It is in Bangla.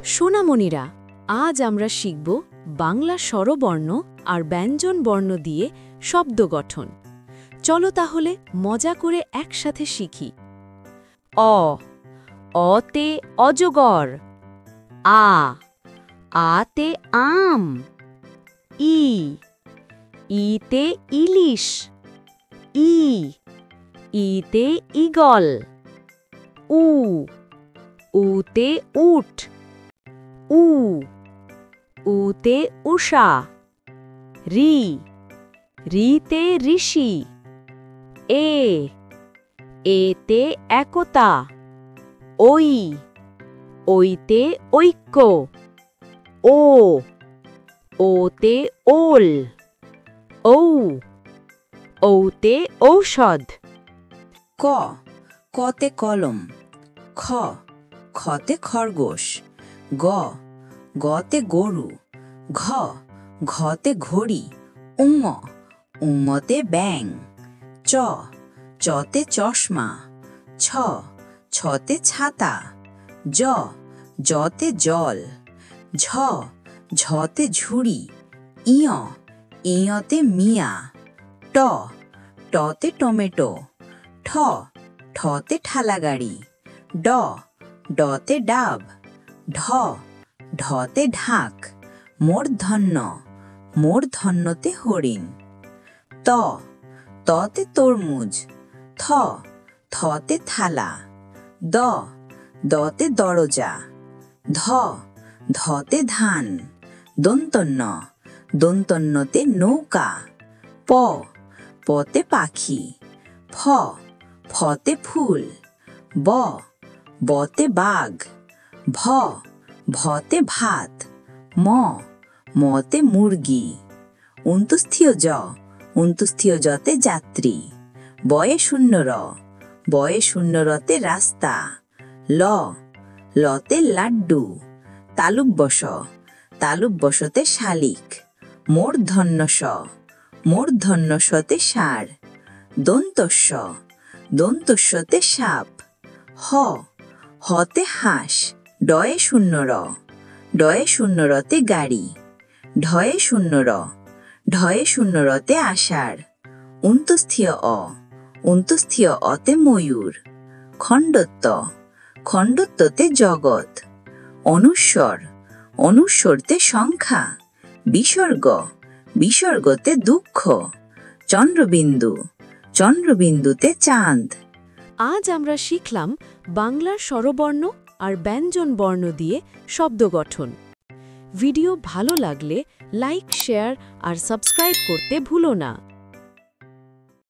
সোনামণিরা, আজ আমরা শিখব বাংলা স্বরবর্ণ আর ব্যঞ্জন বর্ণ দিয়ে শব্দ গঠন। চলো তাহলে মজা করে একসাথে শিখি। অ, অতে অজগর। আ, আতে আম। ই, ইতে ইলিশ। ই, ইতে ঈগল। উ, উতে উট। উ, উতে উষা। রি, রিতে ঋষি। এ, এতে একতা। ওই, ওইতে ঐক্য। ও, ওতে ওল। ঔ, ঔতে ঔষধ। ক, কতে কলম। খ, খতে খরগোশ। গ, গতে গরু। ঘ, ঘতে ঘড়ি। উঙ, উঙতে ব্যাঙ। চ, চতে চশমা। ছ, ছতে ছাতা। জ, জতে জল। ঝ, ঝতে ঝুড়ি। ইয়, ইয়তে মিয়া। ট, টতে টমেটো। ঠ, ঠতে ঠালাগাড়ি। ড, ডতে ডাব। ঢ, ঢতে ঢাক। মূর্ধন্য, মূর্ধন্যতে হরিণ। ত, ততে তরমুজ। থ, থতে থালা। দ, দতে দরজা। ধ, ধতে ধান। দন্তন্য, দন্তন্যতে নৌকা। প, পতে পাখি। ফ, ফতে ফুল। ব, বতে বাঘ। ভ, ভতে ভাত। ম, মতে মুরগি। উন্তুস্থিয় জ, উন্তুস্থিয় জতে যাত্রী। বয়ে শূন্য র, বয়ে শূন্য রতে রাস্তা। ল, লতে লাড্ডু। তালুব্য স, তালুব্য সতে শালিক। মূর্ধন্য স, মূর্ধন্য সতে ষাঁড়। দন্তস্ব, দন্তস্বতে সাপ। হ, হতে হাঁস। ডয়ে শূন্য র, ডয়ে শূন্য রতে গাড়ি। ঢয়ে শূন্য র, ঢয়ে শূন্য রতে আষাঢ়। উন্তস্থিয় অ, উন্তস্থিয় অতে ময়ূর। খণ্ডত্ব, খণ্ডত্বতে জগৎ। অনুস্বর, অনুস্বরতে সংখ্যা। বিসর্গ, বিসর্গতে দুঃখ। চন্দ্রবিন্দু, চন্দ্রবিন্দুতে চাঁদ। আজ আমরা শিখলাম বাংলার স্বরবর্ণ আর ব্যঞ্জন বর্ণ দিয়ে শব্দ গঠন। ভিডিও ভালো লাগলে লাইক, শেয়ার আর সাবস্ক্রাইব করতে ভুলো না।